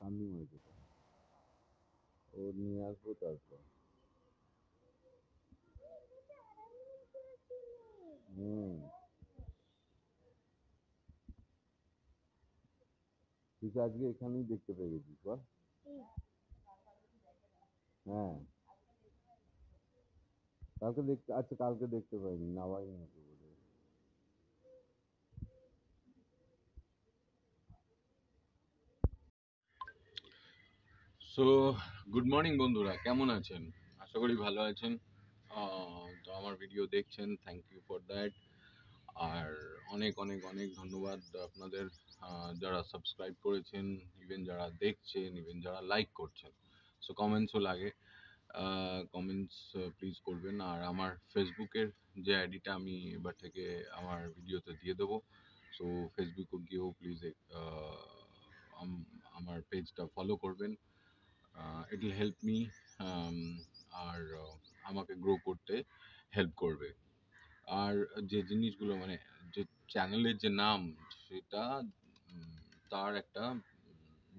Arni market ও নিয়ে আসবো তারপর। হুম, তুই তো আজকে এখানেই দেখতে পেয়ে গেছিস বল। হ্যাঁ, কালকে দেখতে, আচ্ছা কালকে দেখতে পাইনি, নাওয়াই হবে বলে। সো গুড মর্নিং বন্ধুরা, কেমন আছেন? আশা করি ভালো আছেন। তো আমার ভিডিও দেখছেন, থ্যাংক ইউ ফর দ্যাট। আর অনেক অনেক অনেক ধন্যবাদ আপনাদের, যারা সাবস্ক্রাইব করেছেন, ইভেন যারা দেখছেন, ইভেন যারা লাইক করছেন। সো কমেন্টসও লাগে, কমেন্টস প্লিজ করবেন। আর আমার ফেসবুকের যে আইডিটা আমি এবার থেকে আমার ভিডিওতে দিয়ে দেবো। সো ফেসবুকে গিয়েও প্লিজ আমার পেজটা ফলো করবেন। ইট উইল হেল্প মি, আর আমাকে গ্রো করতে হেল্প করবে। আর যে জিনিসগুলো মানে যে চ্যানেলের যে নাম, সেটা উম, তার একটা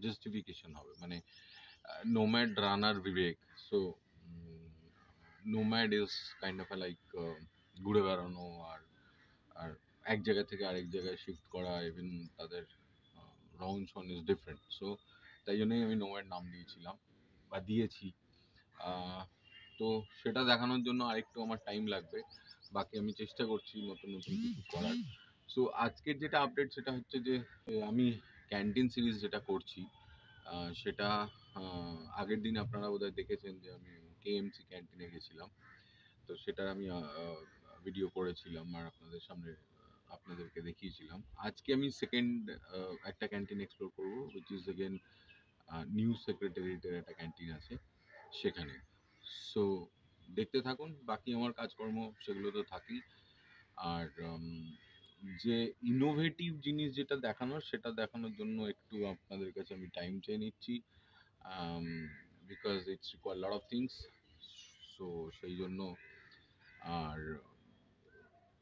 জাস্টিফিকেশন হবে, মানে nomad runner Bibek. So nomad is kind of like ঘুরে বেড়ানো, আর আর এক জায়গা থেকে আরেক জায়গায় শিফট করা, ইভেন তাদের রহন সহন ইজ ডিফারেন্ট। সো তাই জন্যই আমি নোম্যাড নাম দিয়েছিলাম বা দিয়েছি। আহ, তো সেটা দেখানোর জন্য আরেকটু আমার টাইম লাগবে। বাকি আমি চেষ্টা করছি নতুন নতুন কিছু করার। সো আজকের যেটা আপডেট সেটা হচ্ছে যে আমি ক্যান্টিন সিরিজ যেটা করছি, সেটা আগের দিন আপনারা বোধহয় দেখেছেন যে আমি কেএমসি ক্যান্টিনে গেছিলাম। তো সেটার আমি ভিডিও করেছিলাম আর আপনাদের সামনে আপনাদেরকে দেখিয়েছিলাম। আজকে আমি সেকেন্ড একটা ক্যান্টিন এক্সপ্লোর করবো, উইচ ইজ এগেন নিউ সেক্রেটারিয়েটের একটা ক্যান্টিন আছে সেখানে। সো দেখতে থাকুন, বাকি আমার কাজকর্ম সেগুলো তো থাকেই। আর যে ইনোভেটিভ জিনিস যেটা দেখানোর, সেটা দেখানোর জন্য একটু আপনাদের কাছে আমি টাইম চেয়ে নিচ্ছি, because it's require lot of things. So সেই জন্য, আর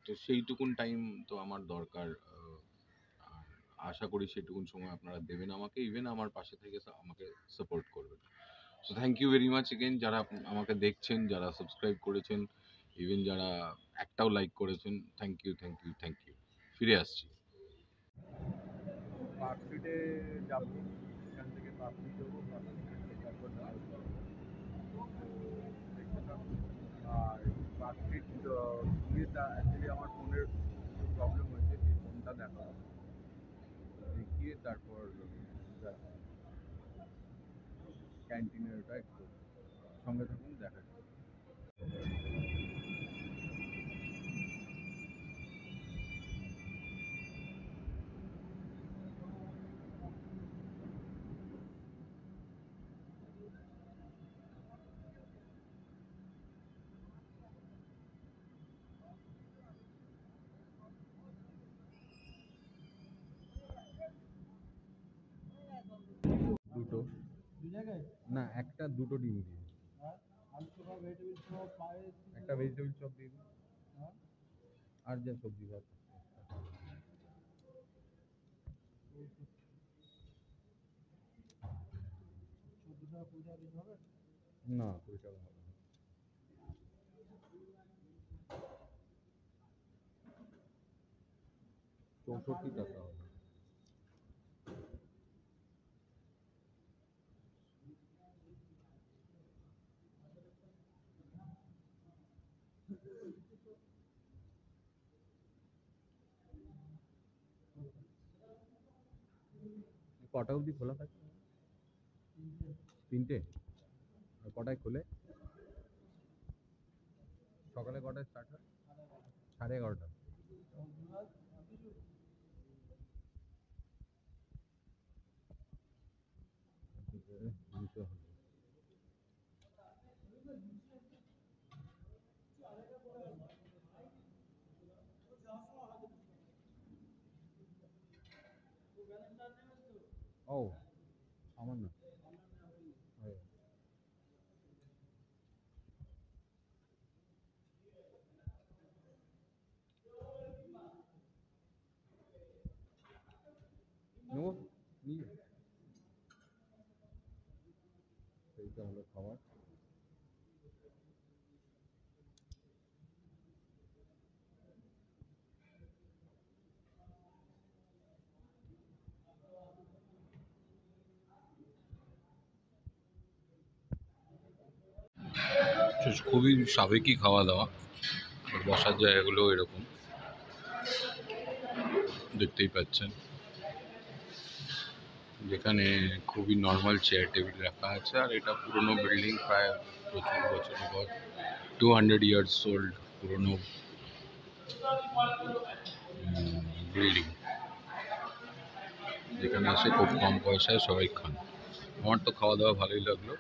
তো সেইটুকুন টাইম তো আমার দরকার। আর আশা করি সেটুকুন সময় আপনারা দেবেন আমাকে, ইভেন আমার পাশে থেকে আমাকে সাপোর্ট করবেন। So thank you very much again, যারা আমাকে দেখছেন, যারা সাবস্ক্রাইব করেছেন, ইভেন যারা একটাও লাইক করেছেন, thank you thank you thank you. ফিরে আসছি। পার্কস্ট্রিটে যাবো, এখান থেকে পার্কস্ট্রিট যাবো, পার্কস্ট্রিট থেকে তারপর ডাল যাবো। দেখতে থাকবো। আর পার্কস্ট্রিট গিয়ে তা অ্যাকচুয়ালি আমার ফোনের একটু প্রবলেম হয়েছে, সেই ফোনটা দেখাবো, দেখিয়ে তারপর ক্যান্টিনের ওটা একটু সঙ্গে থাকুন, দেখা যাবে। দুটো না, একটা দুটো ডিম দিয়ে, একটা ভেজিটেবিল চপ দিয়ে দিন, আর যা সবজি ভাত। না, 20 টাকা হবে না, 64 টাকা হবে। কটা অবধি খোলা থাকে? 3টে। আর কটায় খোলে? সকালে কটায় স্টার্ট হয়? 11:30। দুটো হবে। ও, আমার না। হয়ে গেছে। নেবো? নিয়ে যা। এটা হলো খাবার। খুবই সাবেকি খাওয়া দাওয়া। আর বসার জায়গাগুলো এরকম দেখতেই পাচ্ছেন, যেখানে খুবই নর্মাল চেয়ার টেবিল রাখা আছে। আর এটা পুরনো বিল্ডিং, প্রায় প্রচুর বছর পর, 200 ইয়ার্স ওল্ড পুরনো বিল্ডিং, যেখানে এসে খুব কম পয়সায় সবাই খান। আমার তো খাওয়া দাওয়া ভালোই লাগলো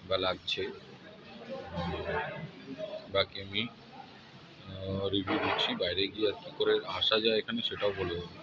বা লাগছে। বাকি আমি রিভিউ দিচ্ছি, বাইরে গিয়ে আর কি করে আসা যায় এখানে সেটাও বলে দেবো।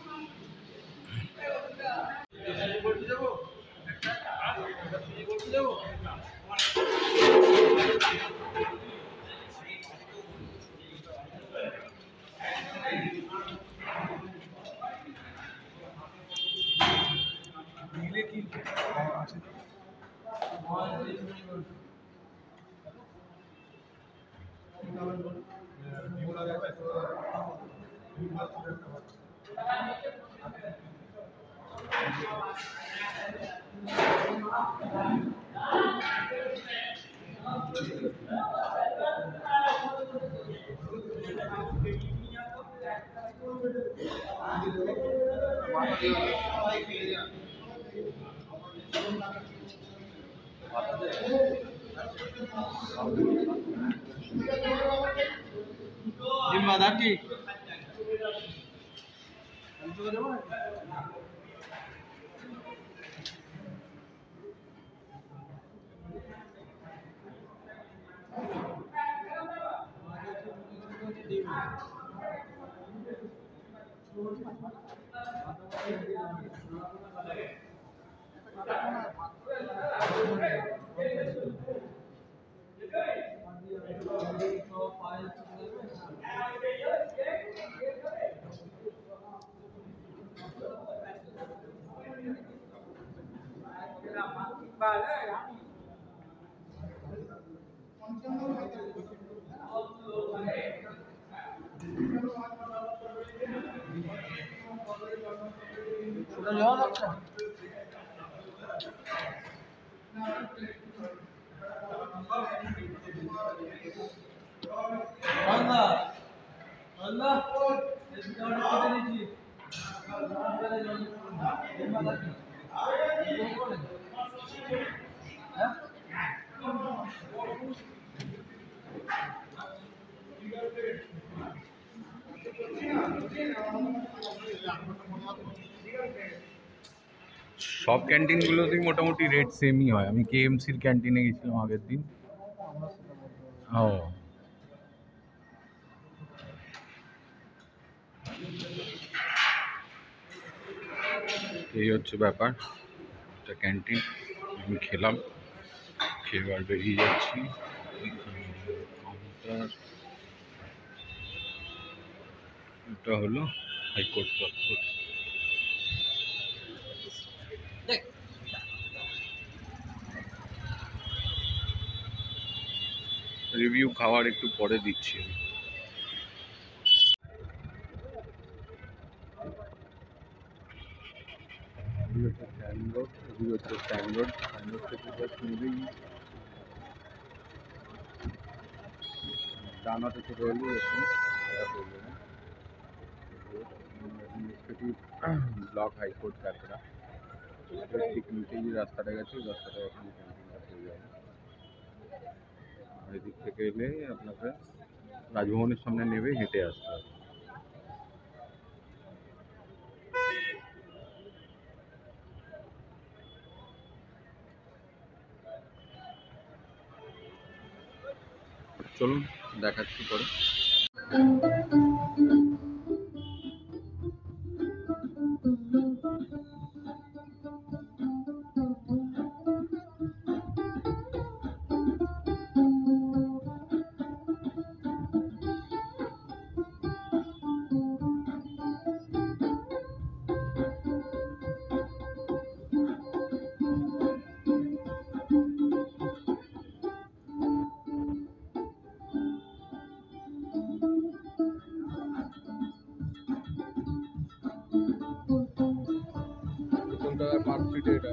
সব ক্যান্টিনগুলোতেই মোটামুটি রেট সেমই হয়। আমি কেএমসির ক্যান্টিনে গেছিলাম আগের দিন। ও, এই হচ্ছে ব্যাপার। এটা ক্যান্টিন, আমি খেলাম, খেয়ে এবার বেরিয়ে যাচ্ছি। কাউন্টার, এটা হলো হাইকোর্ট চত্বর। রিভিউ খাওয়ার একটু পরে দিচ্ছি আমি। স্ট্যান্ড রোড, এদিকে হচ্ছে স্ট্যান্ড রোড। স্ট্যান্ড রোড থেকে জাস্ট নেবেই ডান হাতে চলে এলি এরকম অ্যাডমিনিস্ট্রেটিভ ব্লক হাইকোর্ট কাটরা। ঠিক নিচেই যে রাস্তাটা গেছে, ওই রাস্তাটা এখন ক্যান্টিনটা পেয়ে যাবে। আর এদিক থেকে এলে আপনাকে রাজভবনের সামনে নেবে, হেঁটে আসতে হবে। চলুন দেখাচ্ছি পরে। স্ট্রিটে এটা